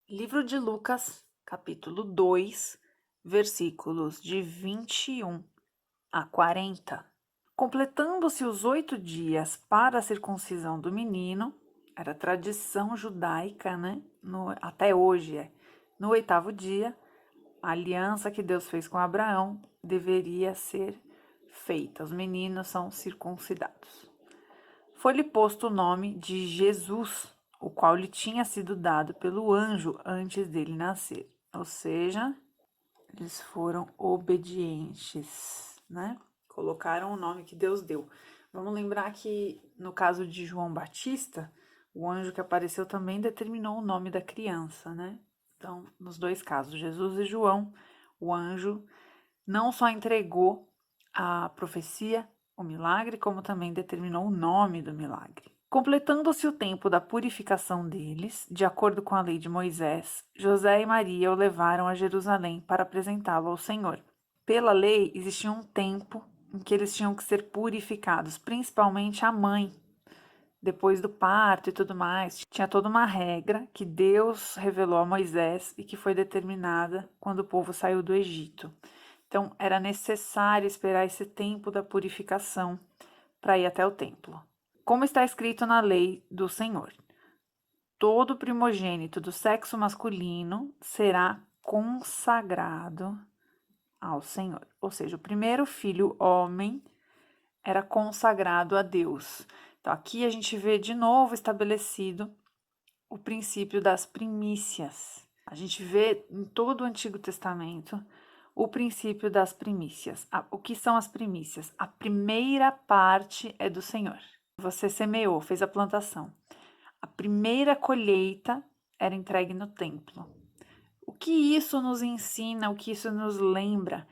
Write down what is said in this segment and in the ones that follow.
Livro de Lucas, capítulo 2, versículos de 21 a 40. Completando-se os 8 dias para a circuncisão do menino, era tradição judaica, né? Até hoje no 8º dia, a aliança que Deus fez com Abraão deveria ser feita. Os meninos são circuncidados. Foi-lhe posto o nome de Jesus, o qual lhe tinha sido dado pelo anjo antes dele nascer. Ou seja, eles foram obedientes, né? Colocaram o nome que Deus deu. Vamos lembrar que no caso de João Batista, o anjo que apareceu também determinou o nome da criança, né? Então, nos dois casos, Jesus e João, o anjo não só entregou a profecia, o milagre, como também determinou o nome do milagre. Completando-se o tempo da purificação deles, de acordo com a lei de Moisés, José e Maria o levaram a Jerusalém para apresentá-lo ao Senhor. Pela lei, existia um tempo em que eles tinham que ser purificados, principalmente a mãe. Depois do parto e tudo mais, tinha toda uma regra que Deus revelou a Moisés e que foi determinada quando o povo saiu do Egito. Então, era necessário esperar esse tempo da purificação para ir até o templo. Como está escrito na lei do Senhor, todo primogênito do sexo masculino será consagrado ao Senhor. Ou seja, o primeiro filho homem era consagrado a Deus. Então, aqui a gente vê de novo estabelecido o princípio das primícias. A gente vê em todo o Antigo Testamento o princípio das primícias. O que são as primícias? A primeira parte é do Senhor. Você semeou, fez a plantação. A primeira colheita era entregue no templo. O que isso nos ensina, o que isso nos lembra?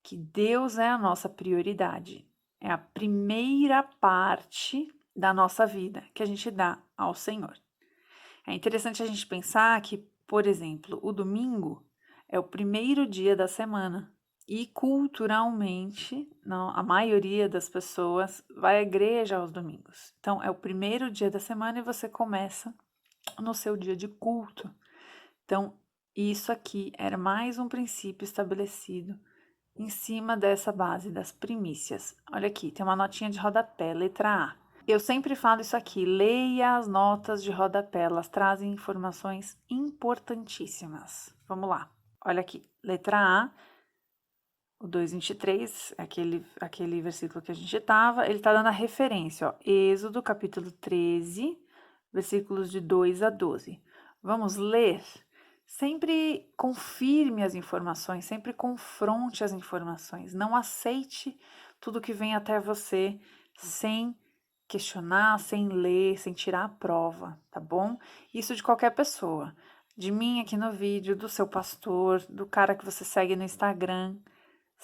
Que Deus é a nossa prioridade. É a primeira parte da nossa vida que a gente dá ao Senhor. É interessante a gente pensar que, por exemplo, o domingo é o primeiro dia da semana e culturalmente, não, a maioria das pessoas vai à igreja aos domingos. Então, é o primeiro dia da semana e você começa no seu dia de culto. Então, isso aqui era mais um princípio estabelecido em cima dessa base das primícias. Olha aqui, tem uma notinha de rodapé, letra A. Eu sempre falo isso aqui, leia as notas de rodapé, elas trazem informações importantíssimas. Vamos lá, olha aqui, letra A, o 2:23, aquele versículo que a gente estava, ele está dando a referência, ó, Êxodo capítulo 13, versículos de 2 a 12. Vamos ler? Sempre confirme as informações, sempre confronte as informações, não aceite tudo que vem até você sem questionar, sem ler, sem tirar a prova, tá bom? Isso de qualquer pessoa, de mim aqui no vídeo, do seu pastor, do cara que você segue no Instagram.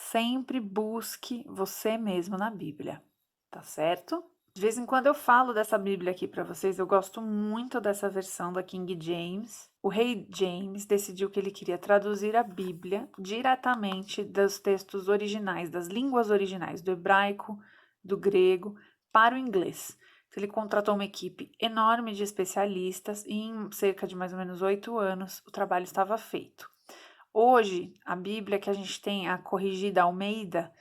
Sempre busque você mesmo na Bíblia, tá certo? De vez em quando eu falo dessa Bíblia aqui para vocês, eu gosto muito dessa versão da King James. O rei James decidiu que ele queria traduzir a Bíblia diretamente dos textos originais, das línguas originais, do hebraico, do grego, para o inglês. Então, ele contratou uma equipe enorme de especialistas e em cerca de mais ou menos 8 anos o trabalho estava feito. Hoje, a Bíblia que a gente tem, a corrigida Almeida,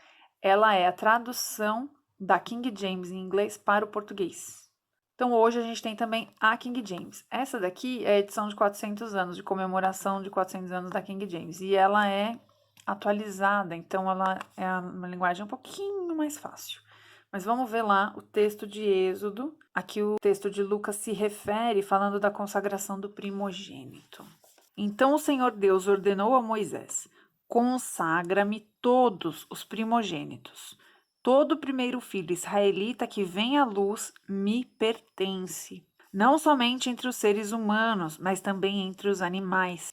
ela é a tradução da King James em inglês para o português. Então, hoje a gente tem também a King James. Essa daqui é a edição de 400 anos, de comemoração de 400 anos da King James. E ela é atualizada, então ela é uma linguagem um pouquinho mais fácil. Mas vamos ver lá o texto de Êxodo. Aqui o texto de Lucas se refere falando da consagração do primogênito. Então o Senhor Deus ordenou a Moisés: consagra-me todos os primogênitos. Todo primeiro filho israelita que vem à luz me pertence, não somente entre os seres humanos, mas também entre os animais.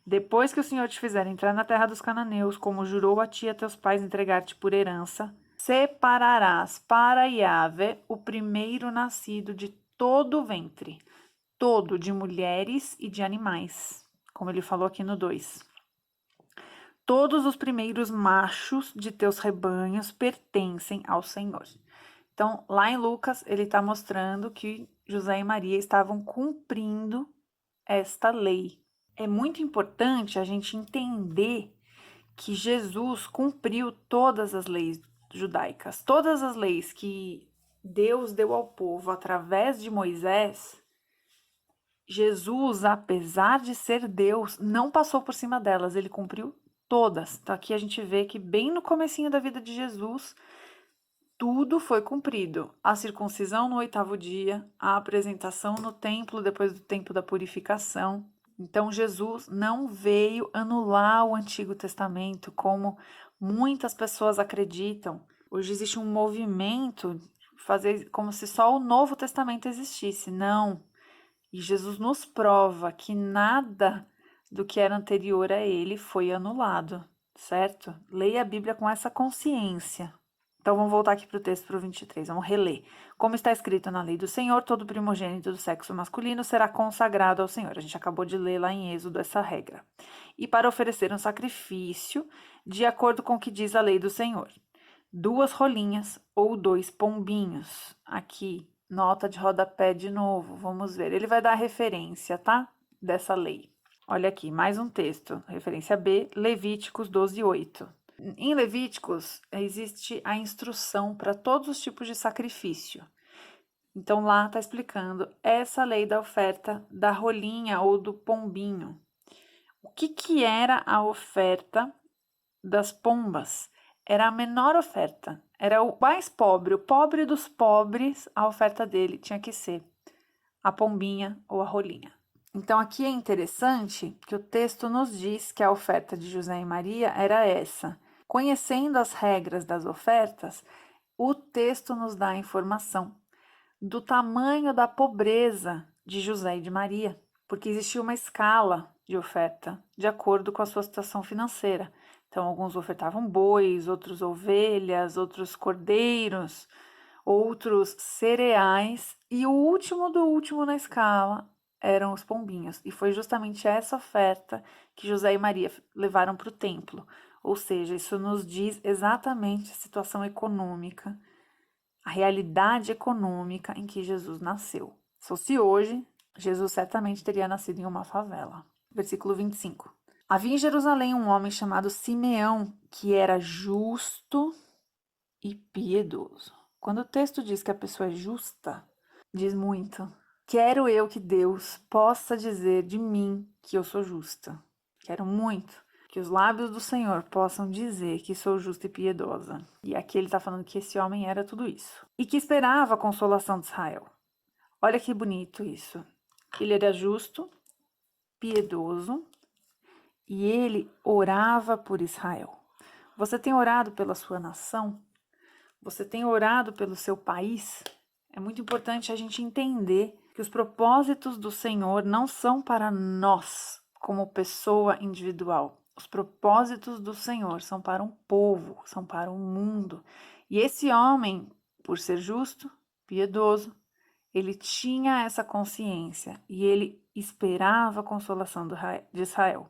Depois que o Senhor te fizer entrar na terra dos cananeus, como jurou a ti e a teus pais entregar-te por herança, separarás para Yahvé o primeiro nascido de todo o ventre, todo de mulheres e de animais, como ele falou aqui no 2. Todos os primeiros machos de teus rebanhos pertencem ao Senhor. Então, lá em Lucas, ele está mostrando que José e Maria estavam cumprindo esta lei. É muito importante a gente entender que Jesus cumpriu todas as leis judaicas, todas as leis que Deus deu ao povo através de Moisés. Jesus, apesar de ser Deus, não passou por cima delas, ele cumpriu todas. Então aqui a gente vê que bem no comecinho da vida de Jesus, tudo foi cumprido. A circuncisão no 8º dia, a apresentação no templo depois do tempo da purificação. Então Jesus não veio anular o Antigo Testamento, como muitas pessoas acreditam. Hoje existe um movimento fazer como se só o Novo Testamento existisse. Não. E Jesus nos prova que nada do que era anterior a ele foi anulado, certo? Leia a Bíblia com essa consciência. Então vamos voltar aqui para o texto, para o 23, vamos reler. Como está escrito na lei do Senhor, todo primogênito do sexo masculino será consagrado ao Senhor. A gente acabou de ler lá em Êxodo essa regra. E para oferecer um sacrifício, de acordo com o que diz a lei do Senhor, 2 rolinhas ou 2 pombinhos. Aqui, nota de rodapé de novo, vamos ver. Ele vai dar a referência, tá? Dessa lei. Olha aqui, mais um texto. Referência B, Levíticos 12:8. Em Levíticos, existe a instrução para todos os tipos de sacrifício. Então, lá está explicando essa lei da oferta da rolinha ou do pombinho. O que era a oferta das pombas? Era a menor oferta, era o mais pobre, o pobre dos pobres, a oferta dele tinha que ser a pombinha ou a rolinha. Então aqui é interessante que o texto nos diz que a oferta de José e Maria era essa. Conhecendo as regras das ofertas, o texto nos dá a informação do tamanho da pobreza de José e de Maria, porque existia uma escala de oferta de acordo com a sua situação financeira. Então, alguns ofertavam bois, outros ovelhas, outros cordeiros, outros cereais, e o último do último na escala eram os pombinhos. E foi justamente essa oferta que José e Maria levaram para o templo. Ou seja, isso nos diz exatamente a situação econômica, a realidade econômica em que Jesus nasceu. Se fosse hoje, Jesus certamente teria nascido em uma favela. Versículo 25. Havia em Jerusalém um homem chamado Simeão, que era justo e piedoso. Quando o texto diz que a pessoa é justa, diz muito. Quero eu que Deus possa dizer de mim que eu sou justa. Quero muito que os lábios do Senhor possam dizer que sou justa e piedosa. E aqui ele está falando que esse homem era tudo isso. E que esperava a consolação de Israel. Olha que bonito isso. Ele era justo, piedoso, e ele orava por Israel. Você tem orado pela sua nação? Você tem orado pelo seu país? É muito importante a gente entender que os propósitos do Senhor não são para nós, como pessoa individual. Os propósitos do Senhor são para um povo, são para um mundo. E esse homem, por ser justo, piedoso, ele tinha essa consciência e ele esperava a consolação de Israel.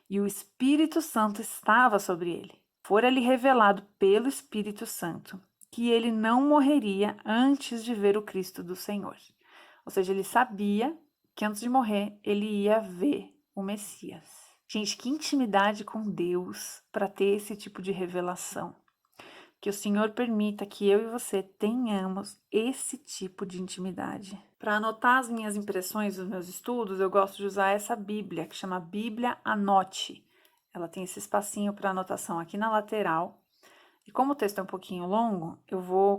E o Espírito Santo estava sobre ele. Fora-lhe revelado pelo Espírito Santo que ele não morreria antes de ver o Cristo do Senhor. Ou seja, ele sabia que antes de morrer ele ia ver o Messias. Gente, que intimidade com Deus para ter esse tipo de revelação. Que o Senhor permita que eu e você tenhamos esse tipo de intimidade. Para anotar as minhas impressões dos meus estudos, eu gosto de usar essa Bíblia, que chama Bíblia Anote. Ela tem esse espacinho para anotação aqui na lateral. E como o texto é um pouquinho longo,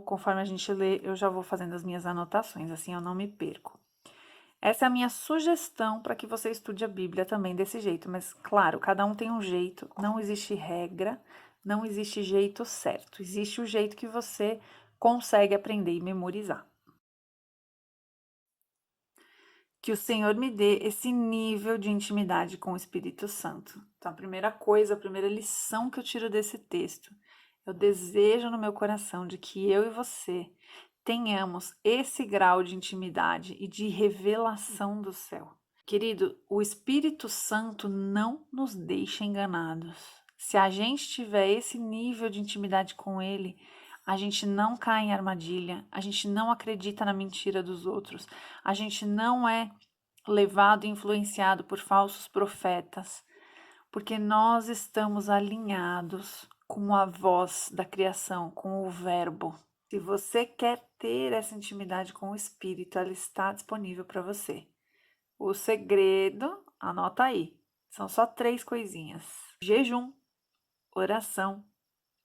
conforme a gente lê, eu já vou fazendo as minhas anotações, assim eu não me perco. Essa é a minha sugestão para que você estude a Bíblia também desse jeito, mas claro, cada um tem um jeito, não existe regra, não existe jeito certo, existe o jeito que você consegue aprender e memorizar. Que o Senhor me dê esse nível de intimidade com o Espírito Santo. Então, a primeira lição que eu tiro desse texto, eu desejo no meu coração de que eu e você tenhamos esse grau de intimidade e de revelação do céu. Querido, o Espírito Santo não nos deixa enganados. Se a gente tiver esse nível de intimidade com Ele, a gente não cai em armadilha, a gente não acredita na mentira dos outros, a gente não é levado e influenciado por falsos profetas, porque nós estamos alinhados com a voz da criação, com o Verbo. Se você quer ter essa intimidade com o Espírito, ela está disponível para você. O segredo, anota aí, são só 3 coisinhas: jejum, oração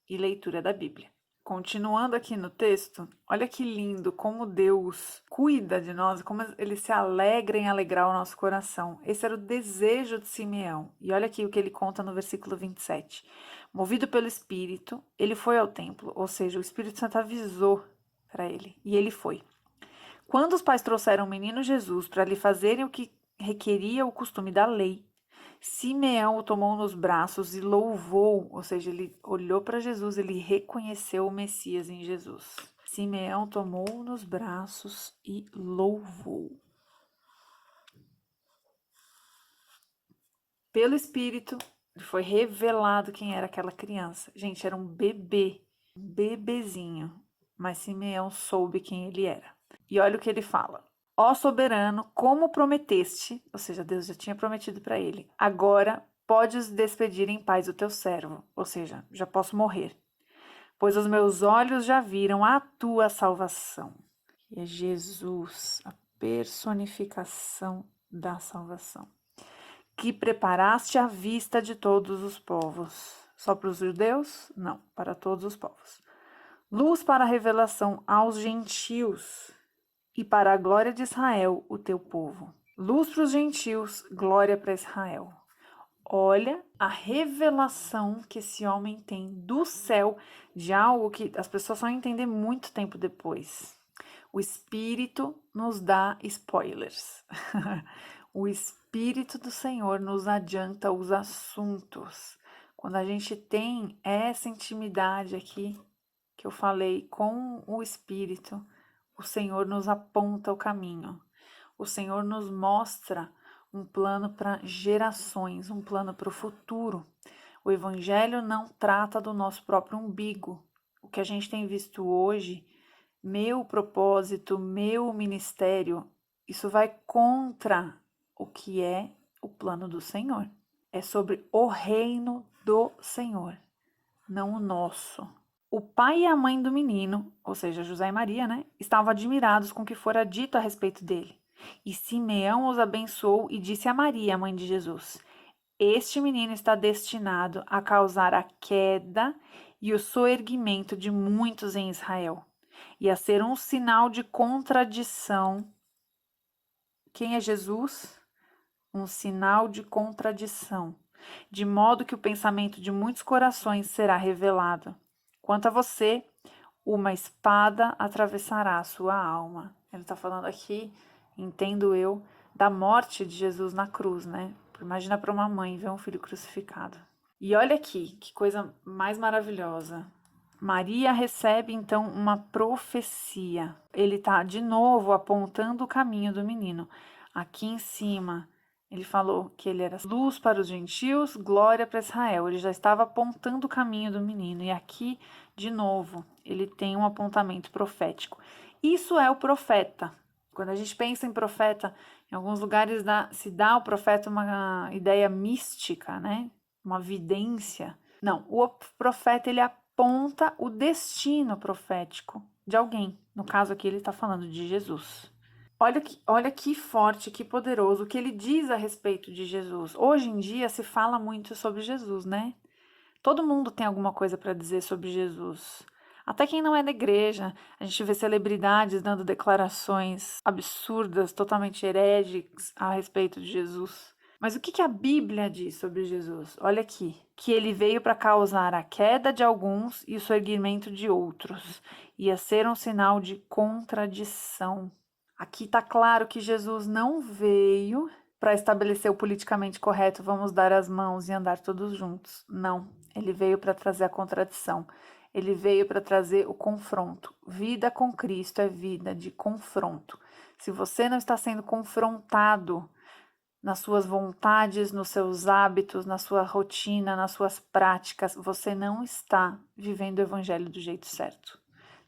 e leitura da Bíblia. Continuando aqui no texto, olha que lindo como Deus cuida de nós, como ele se alegra em alegrar o nosso coração. Esse era o desejo de Simeão. E olha aqui o que ele conta no versículo 27. Movido pelo Espírito, ele foi ao templo, ou seja, o Espírito Santo avisou para ele, e ele foi. Quando os pais trouxeram o menino Jesus para lhe fazerem o que requeria o costume da lei, Simeão o tomou nos braços e louvou, ou seja, ele olhou para Jesus, ele reconheceu o Messias em Jesus. Simeão tomou nos braços e louvou. Pelo Espírito, foi revelado quem era aquela criança. Gente, era um bebê, um bebezinho, mas Simeão soube quem ele era. E olha o que ele fala. Ó soberano, como prometeste, ou seja, Deus já tinha prometido para ele, agora podes despedir em paz o teu servo, ou seja, já posso morrer, pois os meus olhos já viram a tua salvação. E é Jesus, a personificação da salvação, que preparaste à vista de todos os povos. Só para os judeus? Não, para todos os povos. Luz para a revelação aos gentios e para a glória de Israel, o teu povo. Luz para os gentios, glória para Israel. Olha a revelação que esse homem tem do céu, de algo que as pessoas só vão entender muito tempo depois. O Espírito nos dá spoilers. O Espírito do Senhor nos adianta os assuntos. Quando a gente tem essa intimidade aqui, que eu falei, com o Espírito, o Senhor nos aponta o caminho. O Senhor nos mostra um plano para gerações, um plano para o futuro. O Evangelho não trata do nosso próprio umbigo. O que a gente tem visto hoje, meu propósito, meu ministério, isso vai contra o que é o plano do Senhor. É sobre o reino do Senhor, não o nosso. O pai e a mãe do menino, ou seja, José e Maria, estavam admirados com o que fora dito a respeito dele. E Simeão os abençoou e disse a Maria, a mãe de Jesus: Este menino está destinado a causar a queda e o soerguimento de muitos em Israel, e a ser um sinal de contradição. Quem é Jesus? Um sinal de contradição, de modo que o pensamento de muitos corações será revelado. Quanto a você, uma espada atravessará a sua alma. Ele está falando aqui, entendo eu, da morte de Jesus na cruz, Imagina para uma mãe ver um filho crucificado. E olha aqui, que coisa mais maravilhosa. Maria recebe então uma profecia. Ele está de novo apontando o caminho do menino. Aqui em cima, ele falou que ele era luz para os gentios, glória para Israel. Ele já estava apontando o caminho do menino. E aqui, de novo, ele tem um apontamento profético. Isso é o profeta. Quando a gente pensa em profeta, em alguns lugares se dá ao profeta uma ideia mística, uma vidência. Não, o profeta ele aponta o destino profético de alguém. No caso aqui ele está falando de Jesus. Olha que forte, que poderoso o que ele diz a respeito de Jesus. Hoje em dia se fala muito sobre Jesus, Todo mundo tem alguma coisa para dizer sobre Jesus. Até quem não é da igreja, a gente vê celebridades dando declarações absurdas, totalmente heréticas a respeito de Jesus. Mas o que a Bíblia diz sobre Jesus? Olha aqui, que ele veio para causar a queda de alguns e o soerguimento de outros. Ia ser um sinal de contradição. Aqui está claro que Jesus não veio para estabelecer o politicamente correto, vamos dar as mãos e andar todos juntos. Não, ele veio para trazer a contradição. Ele veio para trazer o confronto. Vida com Cristo é vida de confronto. Se você não está sendo confrontado nas suas vontades, nos seus hábitos, na sua rotina, nas suas práticas, você não está vivendo o evangelho do jeito certo.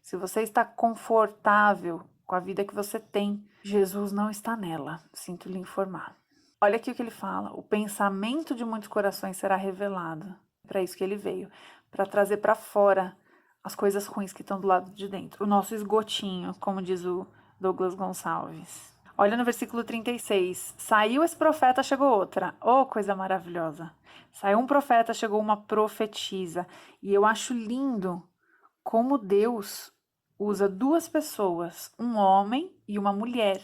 Se você está confortável com a vida que você tem, Jesus não está nela, sinto lhe informar. Olha aqui o que ele fala: o pensamento de muitos corações será revelado. Para isso que ele veio, para trazer para fora as coisas ruins que estão do lado de dentro. O nosso esgotinho, como diz o Douglas Gonçalves. Olha no versículo 36. Saiu esse profeta, chegou outra. Oh, coisa maravilhosa. Saiu um profeta, chegou uma profetisa. E eu acho lindo como Deus usa duas pessoas, um homem e uma mulher.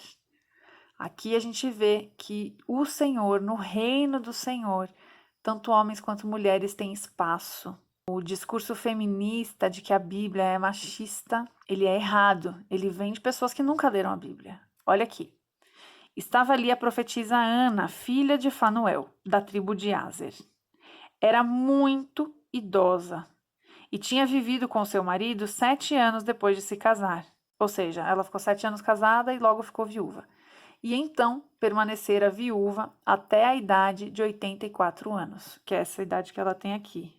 Aqui a gente vê que o Senhor, no reino do Senhor, tanto homens quanto mulheres têm espaço. O discurso feminista de que a Bíblia é machista, ele é errado. Ele vem de pessoas que nunca leram a Bíblia. Olha aqui. Estava ali a profetisa Ana, filha de Fanuel, da tribo de Aser. Era muito idosa e tinha vivido com seu marido 7 anos depois de se casar. Ou seja, ela ficou 7 anos casada e logo ficou viúva. E então permanecera viúva até a idade de 84 anos, que é essa idade que ela tem aqui.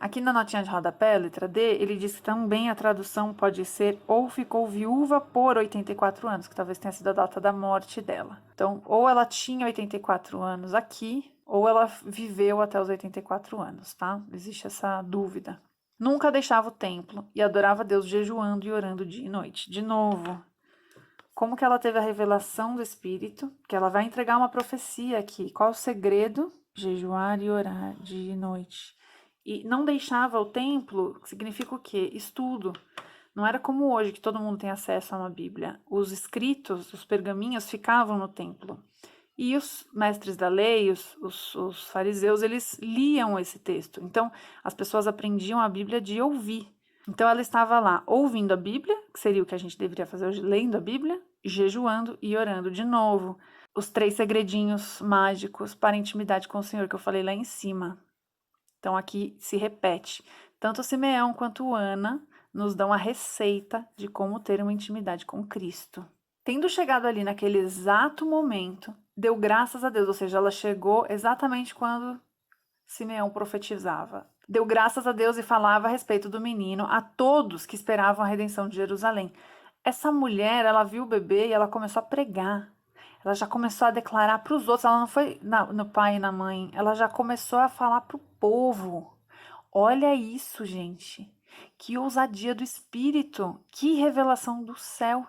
Aqui na notinha de rodapé, letra D, ele diz que também a tradução pode ser ou ficou viúva por 84 anos, que talvez tenha sido a data da morte dela. Então, ou ela tinha 84 anos aqui, ou ela viveu até os 84 anos, tá? Existe essa dúvida. Nunca deixava o templo e adorava Deus jejuando e orando dia e noite. De novo, como que ela teve a revelação do Espírito? Que ela vai entregar uma profecia aqui. Qual o segredo? Jejuar e orar dia e noite. E não deixava o templo, significa o quê? Estudo. Não era como hoje, que todo mundo tem acesso a uma Bíblia. Os escritos, os pergaminhos ficavam no templo. E os mestres da lei, os fariseus, eles liam esse texto. Então, as pessoas aprendiam a Bíblia de ouvir. Então, ela estava lá ouvindo a Bíblia, que seria o que a gente deveria fazer hoje, lendo a Bíblia, jejuando e orando de novo. Os 3 segredinhos mágicos para a intimidade com o Senhor, que eu falei lá em cima. Então, aqui se repete. Tanto Simeão quanto Ana nos dão a receita de como ter uma intimidade com Cristo. Tendo chegado ali naquele exato momento, deu graças a Deus, ou seja, ela chegou exatamente quando Simeão profetizava. Deu graças a Deus e falava a respeito do menino a todos que esperavam a redenção de Jerusalém. Essa mulher, ela viu o bebê e ela começou a pregar. Ela já começou a declarar para os outros, ela não foi no pai e na mãe, ela já começou a falar para o povo. Olha isso, gente. Que ousadia do Espírito, que revelação do céu.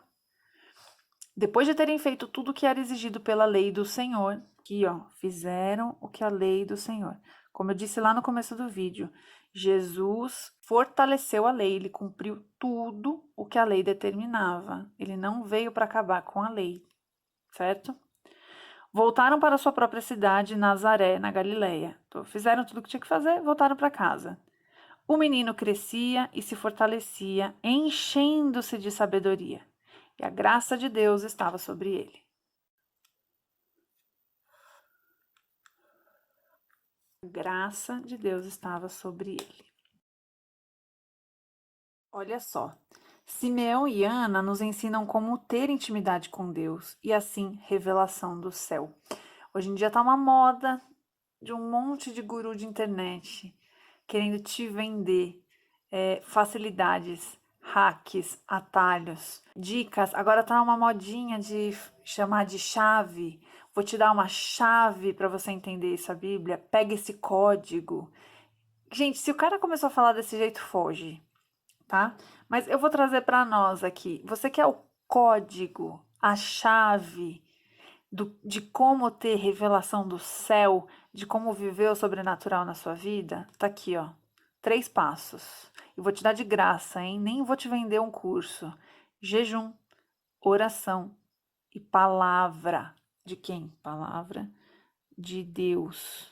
Depois de terem feito tudo o que era exigido pela lei do Senhor, aqui ó, fizeram o que a lei do Senhor. Como eu disse lá no começo do vídeo, Jesus fortaleceu a lei, ele cumpriu tudo o que a lei determinava. Ele não veio para acabar com a lei, certo? Voltaram para sua própria cidade, Nazaré, na Galileia. Então, fizeram tudo o que tinha que fazer, voltaram para casa. O menino crescia e se fortalecia, enchendo-se de sabedoria, e a graça de Deus estava sobre ele. A graça de Deus estava sobre ele. Olha só, Simeão e Ana nos ensinam como ter intimidade com Deus e assim revelação do céu. Hoje em dia tá uma moda de um monte de guru de internet querendo te vender facilidades, hacks, atalhos, dicas. Agora tá uma modinha de chamar de chave. Vou te dar uma chave para você entender essa Bíblia. Pega esse código. Gente, se o cara começou a falar desse jeito, foge, tá? Mas eu vou trazer para nós aqui. Você quer o código, a chave de como ter revelação do céu, de como viver o sobrenatural na sua vida? Tá aqui, ó. 3 passos. Eu vou te dar de graça, hein? Nem vou te vender um curso. Jejum, oração e palavra. De quem? Palavra de Deus.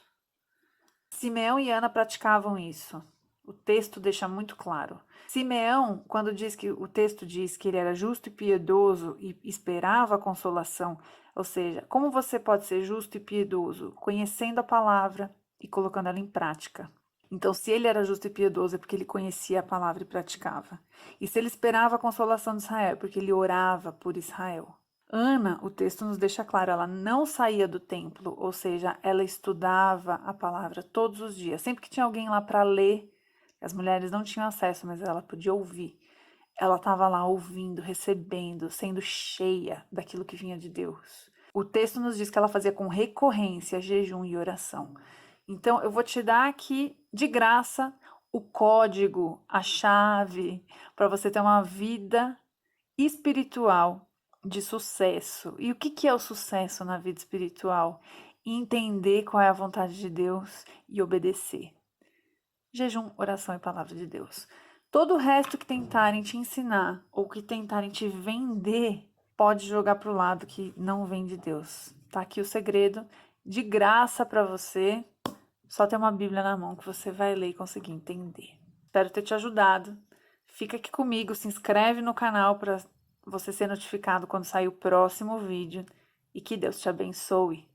Simeão e Ana praticavam isso. O texto deixa muito claro. Simeão, quando diz que o texto diz que ele era justo e piedoso e esperava a consolação, ou seja, como você pode ser justo e piedoso? Conhecendo a palavra e colocando ela em prática. Então, se ele era justo e piedoso, é porque ele conhecia a palavra e praticava. E se ele esperava a consolação de Israel, é porque ele orava por Israel. Ana, o texto nos deixa claro, ela não saía do templo, ou seja, ela estudava a palavra todos os dias. Sempre que tinha alguém lá para ler, as mulheres não tinham acesso, mas ela podia ouvir. ela estava lá ouvindo, recebendo, sendo cheia daquilo que vinha de Deus. O texto nos diz que ela fazia com recorrência jejum e oração. Então, eu vou te dar aqui de graça o código, a chave para você ter uma vida espiritual de sucesso. E o que é o sucesso na vida espiritual? Entender qual é a vontade de Deus e obedecer. Jejum, oração e palavra de Deus. Todo o resto que tentarem te ensinar ou que tentarem te vender, pode jogar para o lado que não vem de Deus. Tá aqui o segredo, de graça para você. Só ter uma Bíblia na mão que você vai ler e conseguir entender. Espero ter te ajudado. Fica aqui comigo, se inscreve no canal para você ser notificado quando sair o próximo vídeo e que Deus te abençoe.